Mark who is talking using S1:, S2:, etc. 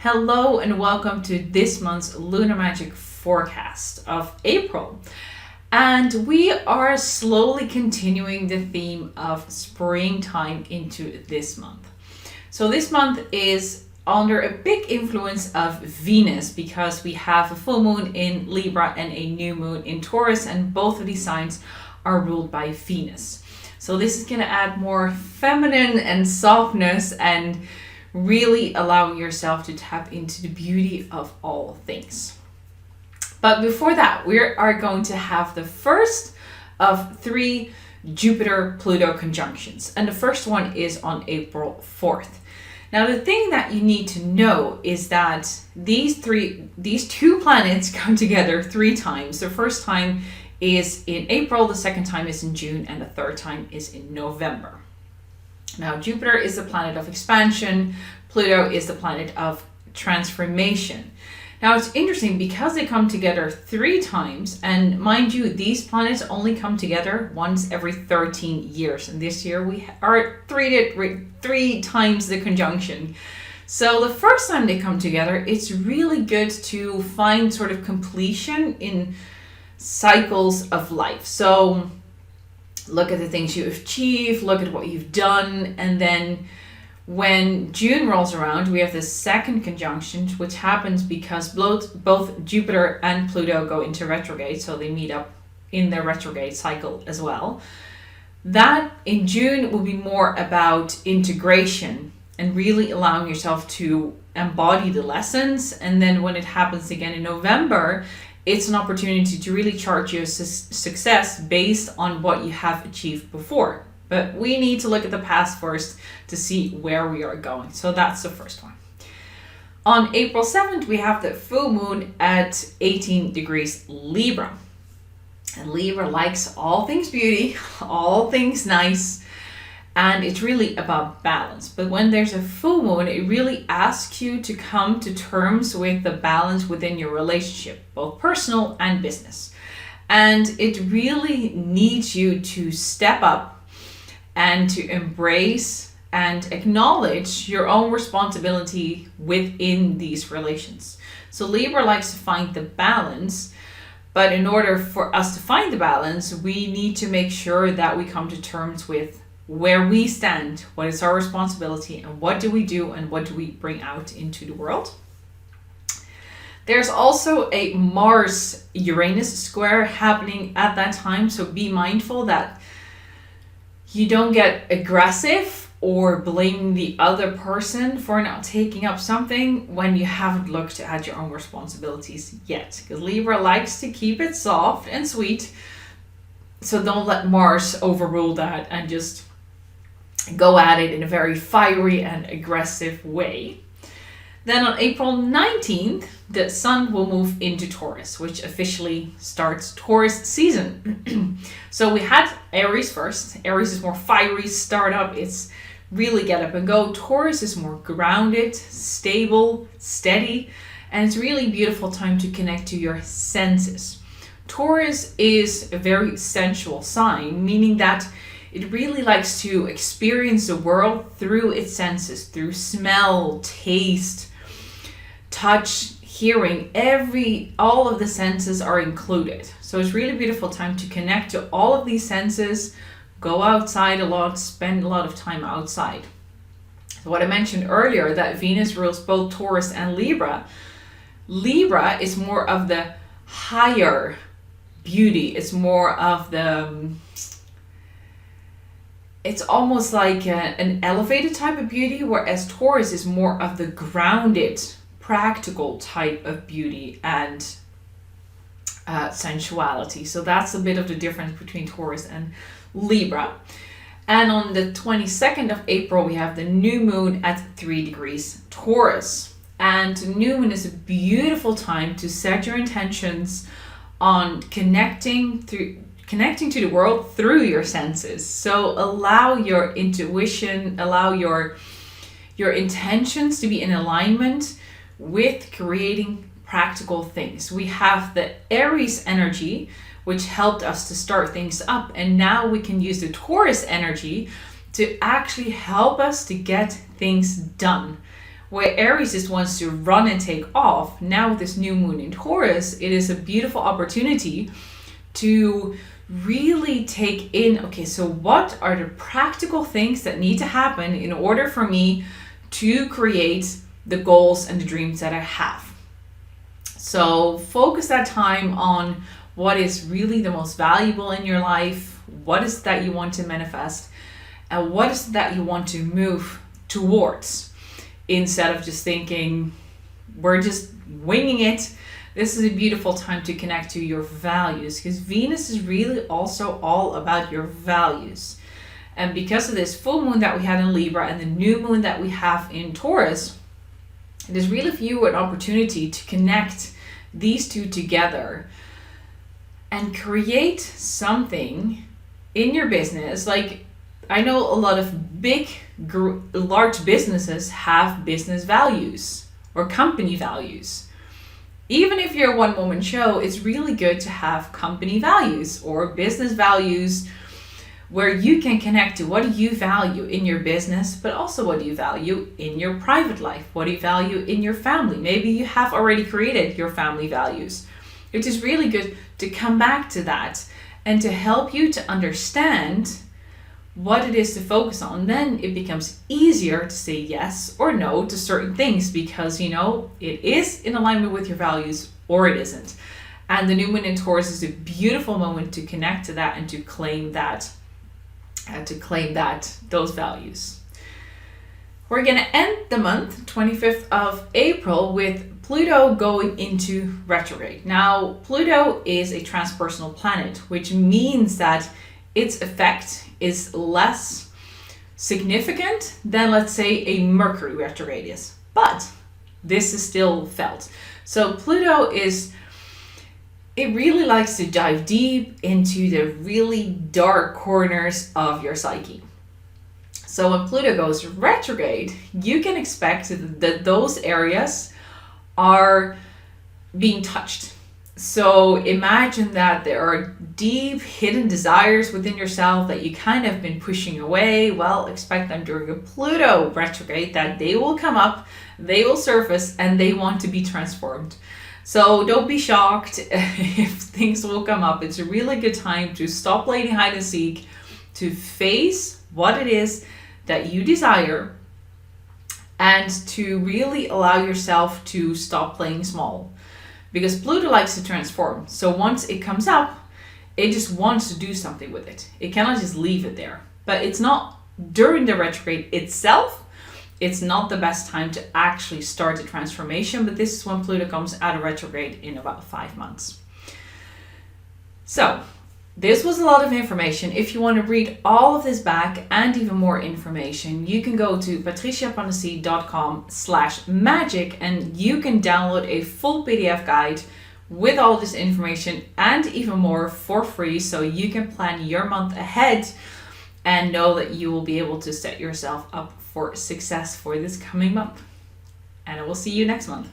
S1: Hello and welcome to this month's Lunar Magic forecast of April. And we are slowly continuing the theme of springtime into this month. So this month is under a big influence of Venus because we have a full moon in Libra and a new moon in Taurus, and both of these signs are ruled by Venus. So this is going to add more feminine and softness and really allowing yourself to tap into the beauty of all things. But before that, we are going to have the first of 3 Jupiter-Pluto conjunctions. And the first one is on April 4th. Now, the thing that you need to know is that these two planets come together 3 times. The first time is in April, the second time is in June, and the third time is in November. Now, Jupiter is the planet of expansion. Pluto is the planet of transformation. Now, it's interesting because they come together 3 times, and mind you, these planets only come together once every 13 years. And this year we are 3 times the conjunction. So the first time they come together, it's really good to find sort of completion in cycles of life. So look at the things you achieved, look at what you've done, and then when June rolls around, we have the second conjunction, which happens because both Jupiter and Pluto go into retrograde, so they meet up in their retrograde cycle as well. That in June will be more about integration and really allowing yourself to embody the lessons. And then when it happens again in November, it's an opportunity to really chart your success based on what you have achieved before. But we need to look at the past first to see where we are going. So that's the first one. On April 7th, we have the full moon at 18 degrees Libra. And Libra likes all things beauty, all things nice, and it's really about balance. But when there's a full moon, it really asks you to come to terms with the balance within your relationship, both personal and business. And it really needs you to step up and to embrace and acknowledge your own responsibility within these relations. So Libra likes to find the balance, but in order for us to find the balance, we need to make sure that we come to terms with where we stand, what is our responsibility, and what do we do, and what do we bring out into the world. There's also a Mars-Uranus square happening at that time, so be mindful that you don't get aggressive or blame the other person for not taking up something when you haven't looked at your own responsibilities yet. Because Libra likes to keep it soft and sweet. So don't let Mars overrule that and just go at it in a very fiery and aggressive way. Then on April 19th, the Sun will move into Taurus, which officially starts Taurus season. So we had Aries first. Aries is more fiery, startup. It's really get up and go. Taurus is more grounded, stable, steady, and it's really beautiful time to connect to your senses. Taurus is a very sensual sign, meaning that it really likes to experience the world through its senses, through smell, taste, touch, hearing. All of the senses are included. So it's really beautiful time to connect to all of these senses, go outside a lot, spend a lot of time outside. So what I mentioned earlier, that Venus rules both Taurus and Libra. Libra is more of the higher beauty. It's more of the it's almost like an elevated type of beauty, whereas Taurus is more of the grounded, practical type of beauty and sensuality. So that's a bit of the difference between Taurus and Libra. And on the 22nd of April, we have the new moon at 3 degrees Taurus. And the new moon is a beautiful time to set your intentions on connecting to the world through your senses. So allow your intuition, allow your intentions to be in alignment with creating practical things. We have the Aries energy, which helped us to start things up, and now we can use the Taurus energy to actually help us to get things done. where Aries just wants to run and take off. Now with this new moon in Taurus, it is a beautiful opportunity to really take in, okay, so what are the practical things that need to happen in order for me to create the goals and the dreams that I have? So focus that time on what is really the most valuable in your life, what is that you want to manifest, and what is that you want to move towards, instead of just thinking we're just winging it. This is a beautiful time to connect to your values, because Venus is really also all about your values. And because of this full moon that we had in Libra and the new moon that we have in Taurus, it is really for you an opportunity to connect these two together and create something in your business. Like, I know a lot of large businesses have business values or company values. Even if you're a one-woman show, it's really good to have company values or business values where you can connect to what do you value in your business, but also what do you value in your private life? What do you value in your family? Maybe you have already created your family values. It is really good to come back to that and to help you to understand what it is to focus on. Then it becomes easier to say yes or no to certain things, because you know it is in alignment with your values or it isn't. And the new moon in Taurus is a beautiful moment to connect to that and to claim that, those values. We're going to end the month 25th of April with Pluto going into retrograde. Now, Pluto is a transpersonal planet, which means that its effect is less significant than, let's say, a Mercury retrograde is. But this is still felt. So Pluto it really likes to dive deep into the really dark corners of your psyche. So when Pluto goes retrograde, you can expect that those areas are being touched. So imagine that there are deep hidden desires within yourself that you kind of been pushing away. Well, expect them during a Pluto retrograde that they will come up, they will surface, and they want to be transformed. So don't be shocked if things will come up. It's a really good time to stop playing hide and seek, to face what it is that you desire, and to really allow yourself to stop playing small. Because Pluto likes to transform. So once it comes up, it just wants to do something with it. It cannot just leave it there. But it's not during the retrograde itself. It's not the best time to actually start the transformation. But this is when Pluto comes out of retrograde in about 5 months. So this was a lot of information. If you want to read all of this back and even more information, you can go to patriciapanassi.com/magic and you can download a full PDF guide with all this information and even more for free, so you can plan your month ahead and know that you will be able to set yourself up for success for this coming month. And I will see you next month.